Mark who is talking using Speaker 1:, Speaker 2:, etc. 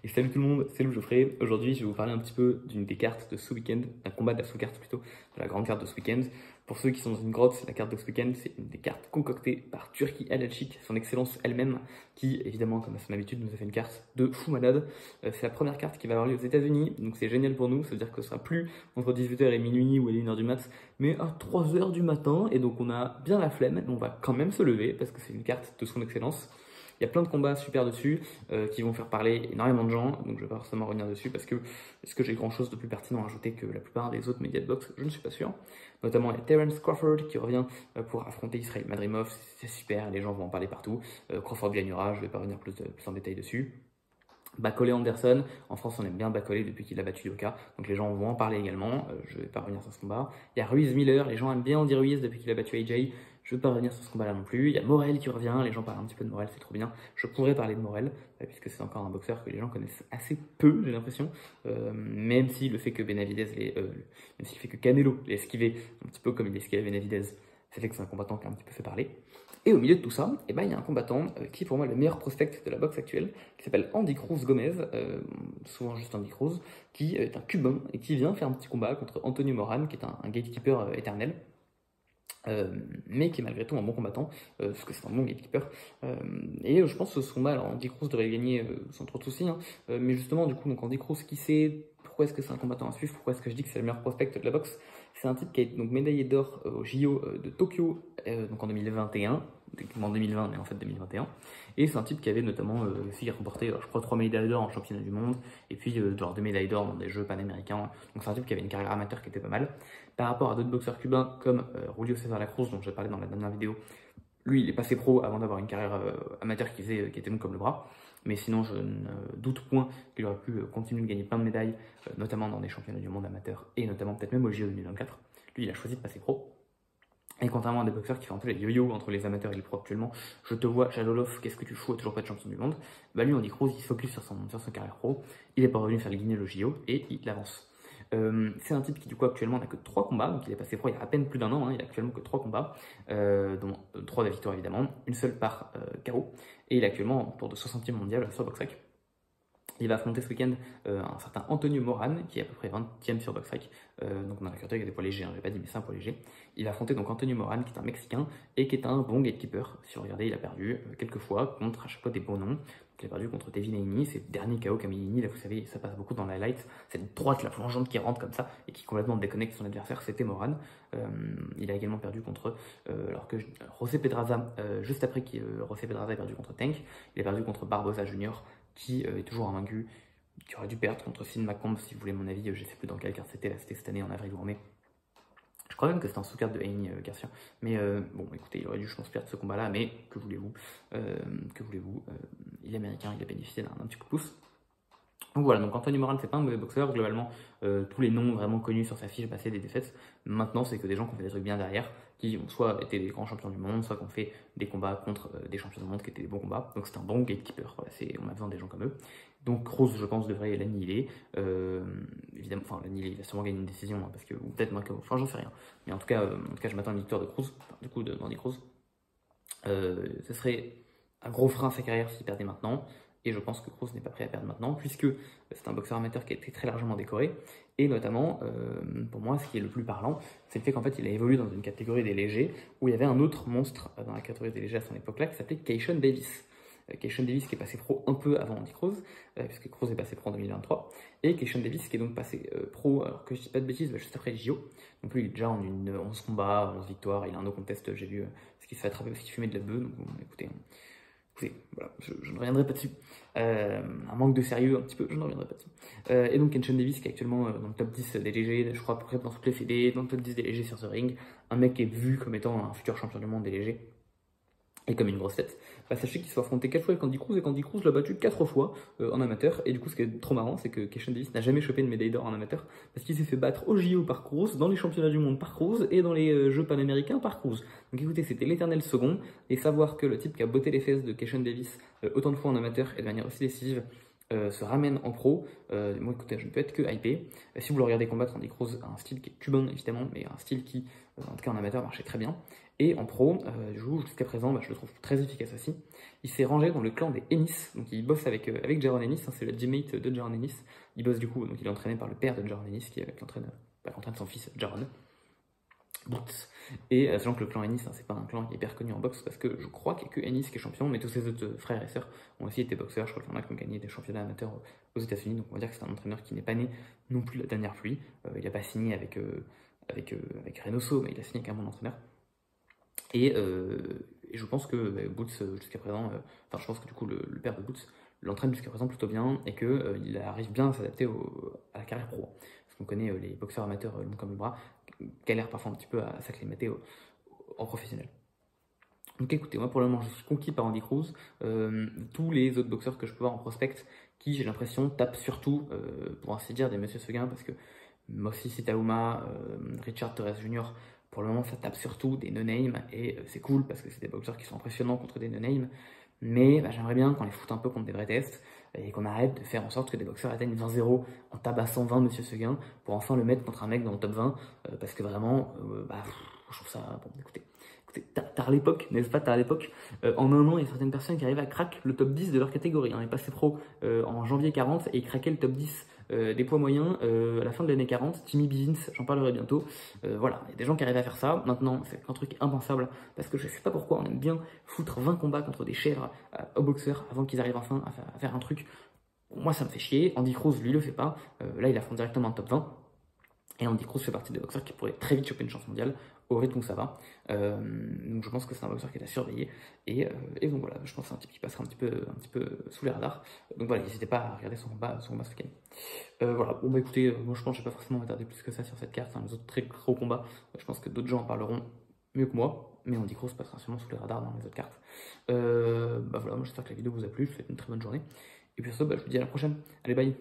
Speaker 1: Et salut tout le monde, c'est Lou Geoffrey. Aujourd'hui, je vais vous parler un petit peu d'une des cartes de ce week-end, d'un combat de la sous-carte plutôt, de la grande carte de ce week-end. Pour ceux qui sont dans une grotte, la carte de ce week-end, c'est une des cartes concoctées par Turki Al-Alchik, son excellence elle-même, qui évidemment, comme à son habitude, nous a fait une carte de fou malade. C'est la première carte qui va avoir lieu aux États-Unis, donc c'est génial pour nous. Ça veut dire que ce sera plus entre 18h et minuit ou à 1h du mat, mais à 3h du matin. Et donc on a bien la flemme, mais on va quand même se lever parce que c'est une carte de son excellence. Il y a plein de combats super dessus qui vont faire parler énormément de gens, donc je vais pas forcément revenir dessus parce que est-ce que j'ai grand chose de plus pertinent à ajouter que la plupart des autres médias de boxe? Je ne suis pas sûr. Notamment il y a Terence Crawford qui revient pour affronter Israil Madrimov, c'est super, les gens vont en parler partout. Crawford gagnera, je vais pas revenir plus en détail dessus. Bacolé Anderson, en France on aime bien Bacolé depuis qu'il a battu Yoka, donc les gens vont en parler également, je ne vais pas revenir sur ce combat. Il y a Ruiz Miller, les gens aiment bien Andy Ruiz depuis qu'il a battu AJ, je ne vais pas revenir sur ce combat là non plus. Il y a Morel qui revient, les gens parlent un petit peu de Morel, c'est trop bien. Je pourrais parler de Morel, puisque c'est encore un boxeur que les gens connaissent assez peu, j'ai l'impression, même si le fait que Benavidez, même s'il fait que Canelo l'ait esquivé, un petit peu comme il esquive Benavidez, ça fait que c'est un combattant qui a un petit peu fait parler. Et au milieu de tout ça, eh ben, il y a un combattant qui est pour moi le meilleur prospect de la boxe actuelle, qui s'appelle Andy Cruz Gomez, souvent juste Andy Cruz, qui est un Cubain et qui vient faire un petit combat contre Antonio Moran, qui est un gatekeeper éternel. Mais qui est malgré tout un bon combattant, parce que c'est un bon gatekeeper. Et je pense que ce combat, alors Andy Cruz devrait gagner sans trop de soucis, hein, mais justement, du coup, donc Andy Cruz, qui sait pourquoi est-ce que c'est un combattant à suivre, pourquoi est-ce que je dis que c'est le meilleur prospect de la boxe? C'est un type qui a été donc médaillé d'or au JO de Tokyo donc en 2021, en 2020, mais en fait 2021. Et c'est un type qui avait notamment aussi remporté, je crois, 3 médailles d'or en championnat du monde, et puis genre 2 médailles d'or dans des jeux panaméricains. Donc c'est un type qui avait une carrière amateur qui était pas mal. Par rapport à d'autres boxeurs cubains comme Julio César Lacruz, dont j'ai parlé dans la dernière vidéo, lui il est passé pro avant d'avoir une carrière amateur qui était long comme le bras. Mais sinon, je ne doute point qu'il aurait pu continuer de gagner plein de médailles, notamment dans des championnats du monde amateurs et notamment peut-être même au JO 2024. Lui, il a choisi de passer pro. Et contrairement à des boxeurs qui font un peu les yo-yo entre les amateurs et les pros actuellement, je te vois, Shadolov, qu'est-ce que tu fous, toujours pas de champion du monde? Bah lui, Andy Cruz, il se focus sur sa carrière pro, il est pas revenu faire le guignol au JO et il avance. C'est un type qui du coup actuellement n'a que 3 combats, donc il est passé pro il y a à peine plus d'un an, hein, il a actuellement que 3 combats, dont 3 de victoire évidemment, une seule par KO, et il est actuellement en tour de 60e mondial sur BoxRec. Il va affronter ce week-end un certain Antonio Moran, qui est à peu près 20e sur BoxRec, donc dans la catégorie des poids légers, hein, j'ai pas dit, mais c'est un poids léger. Il va affronter donc Antonio Moran, qui est un Mexicain, et qui est un bon gatekeeper. Si vous regardez, il a perdu quelques fois contre à chaque fois des bons noms. Il a perdu contre Devin Haney, c'est le dernier KO Camillini, là vous savez, ça passe beaucoup dans la light, cette droite, la plongeante qui rentre comme ça, et qui complètement déconnecte son adversaire, c'était Moran. Il a également perdu contre, José Pedraza, juste après que José Pedraza a perdu contre Tank, il a perdu contre Barbosa Junior, qui est toujours invaincu, qui aurait dû perdre contre Finn McComb, si vous voulez mon avis, je sais plus dans quelle carte c'était, là c'était cette année en avril ou en mai. Je crois même que c'était un sous-carte de Haney Garcia, mais bon écoutez, il aurait dû je pense perdre ce combat là, mais que voulez-vous, il est américain, il a bénéficié d'un petit coup de pouce. Donc voilà, donc Anthony Moran c'est pas un mauvais boxeur, globalement tous les noms vraiment connus sur sa fiche passaient des défaites, maintenant c'est que des gens qui ont fait des trucs bien derrière, qui ont soit été des grands champions du monde, soit qui ont fait des combats contre des champions du monde qui étaient des bons combats, donc c'est un bon gatekeeper, voilà, on a besoin des gens comme eux. Donc Rose je pense devrait l'annihiler, évidemment, enfin l'annihiler, il va sûrement gagner une décision, hein, parce que, ou peut-être moins que, enfin j'en sais rien, mais en tout cas je m'attends à une victoire de Cruz, du coup d'Andy Cruz. Ce serait un gros frein à sa carrière s'il perdait maintenant. Et je pense que Cruz n'est pas prêt à perdre maintenant, puisque c'est un boxeur amateur qui a été très largement décoré. Et notamment, pour moi, ce qui est le plus parlant, c'est le fait qu'en fait, il a évolué dans une catégorie des légers, où il y avait un autre monstre dans la catégorie des légers à son époque-là, qui s'appelait Keishon Davis. Keishon Davis qui est passé pro un peu avant Andy Cruz, puisque Cruz est passé pro en 2023. Et Keishon Davis qui est donc passé pro, alors que je dis pas de bêtises, juste après les JO. Donc lui, il est déjà en 11 combats, 11 victoires, il a un no contest, j'ai vu, ce qu'il se fait attraper parce qu'il fumait de la bœuf, donc bon, écoutez... Voilà, je ne reviendrai pas dessus. Un manque de sérieux un petit peu, je ne reviendrai pas dessus. Et donc Keishon Davis qui est actuellement dans le top 10 des légers, je crois à peu près dans toutes les fédés, dans le top 10 des légers sur The Ring. Un mec qui est vu comme étant un futur champion du monde des légers. Et comme une grosse tête, bah, sachez qu'il s'est affronté 4 fois avec Andy Cruz et qu'Andy Cruz l'a battu 4 fois en amateur. Et du coup, ce qui est trop marrant, c'est que Keishon Davis n'a jamais chopé une médaille d'or en amateur parce qu'il s'est fait battre au JO par Cruz, dans les championnats du monde par Cruz et dans les Jeux panaméricains par Cruz. Donc écoutez, c'était l'éternel second. Et savoir que le type qui a botté les fesses de Keishon Davis autant de fois en amateur et de manière aussi décisive se ramène en pro, moi écoutez, je ne peux être que hypé. Si vous le regardez combattre, Andy Cruz a un style qui est cubain évidemment, mais un style qui, en tout cas en amateur, marchait très bien. Et en pro, du coup, jusqu'à présent, je le trouve très efficace aussi. Il s'est rangé dans le clan des Ennis, donc il bosse avec Jaron Ennis, hein, c'est le teammate de Jaron Ennis. Il bosse du coup, donc il est entraîné par le père de Jaron Ennis, qui entraîne son fils Jaron. Boots. Et sachant que le clan Ennis, hein, c'est pas un clan qui est hyper connu en boxe, parce que je crois qu'il n'y a que Ennis qui est champion, mais tous ses autres frères et sœurs ont aussi été boxeurs. Je crois qu'il y en a qui ont gagné des championnats amateurs aux États-Unis, donc on va dire que c'est un entraîneur qui n'est pas né non plus la dernière pluie. Il n'a pas signé avec Reynoso, mais il a signé avec un bon entraîneur. Et je pense que Boots, jusqu'à présent, je pense que du coup, le père de Boots l'entraîne jusqu'à présent plutôt bien et qu'il arrive bien à s'adapter à la carrière pro. Parce qu'on connaît les boxeurs amateurs longs comme le bras, galèrent parfois un petit peu à s'acclimater en professionnel. Donc écoutez, moi pour le moment je suis conquis par Andy Cruz. Tous les autres boxeurs que je peux voir en prospect, qui j'ai l'impression tapent surtout, pour ainsi dire, des Monsieur Seguin, parce que Mossi Sitaouma, Richard Torres Jr., pour le moment ça tape surtout des no-name, et c'est cool parce que c'est des boxeurs qui sont impressionnants contre des no-name, mais j'aimerais bien qu'on les foute un peu contre des vrais tests, et qu'on arrête de faire en sorte que des boxeurs atteignent 20-0 en tabassant 20 Monsieur Seguin, pour enfin le mettre contre un mec dans le top 20, parce que vraiment, je trouve ça... Bon, écoutez, tard l'époque, n'est-ce pas, tard l'époque, en un an, il y a certaines personnes qui arrivent à craquer le top 10 de leur catégorie. On est passé pro en janvier 40 et craquaient le top 10 des poids moyens à la fin de l'année 40. Timmy Bizins, j'en parlerai bientôt. Voilà, il y a des gens qui arrivent à faire ça. Maintenant, c'est un truc impensable parce que je sais pas pourquoi on aime bien foutre 20 combats contre des chèvres aux boxeurs avant qu'ils arrivent enfin à faire un truc. Moi, ça me fait chier. Andy Cruz, lui, le fait pas. Là, il affronte directement un top 20. Et Andy Cruz fait partie des boxeurs qui pourraient très vite choper une chance mondiale au rythme où ça va. Donc je pense que c'est un boxeur qui est à surveiller. Et donc voilà, je pense que c'est un type qui passera un petit peu sous les radars. Donc voilà, n'hésitez pas à regarder son combat ce week-end. Voilà, bon bah écoutez, moi je pense que je vais pas forcément m'attarder plus que ça sur cette carte. Hein. Les autres très gros combats, je pense que d'autres gens en parleront mieux que moi. Mais Andy Cruz passera sûrement sous les radars dans les autres cartes. Voilà, moi j'espère que la vidéo vous a plu. Je vous souhaite une très bonne journée. Et puis sur ce, je vous dis à la prochaine. Allez, bye!